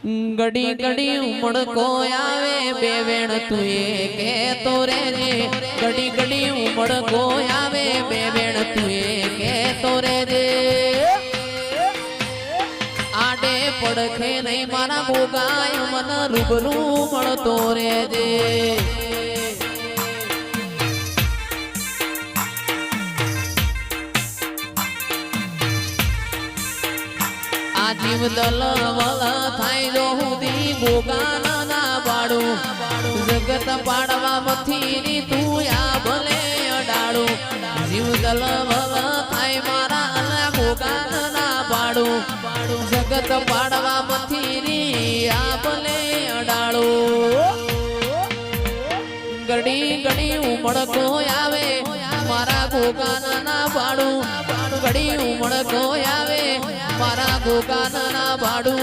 घड़ी घड़ी उमड़ को आवे बेवेण तुए के तोरे रे घड़ी घड़ी उमड़ को आवे बेवेण तुए के तोरे रे आडे पड़खे नहीं मारा गोगाय मन रूबरू मड़ तोरे रे जीव दल वल थाई जो हुदी गोगान ना बाड़ू जगत पाड़वा मथी तू या भले अडाड़ू जीव दल वल थाई मारा अला गोगान ना बाड़ू जगत पाड़वा मथी या भले अडाड़ू घड़ी घड़ी उमड़ को आवे मारा गोगान ना बाड़ू घड़ी उमड़ को आवे मारा गोगान ना बाड़ू।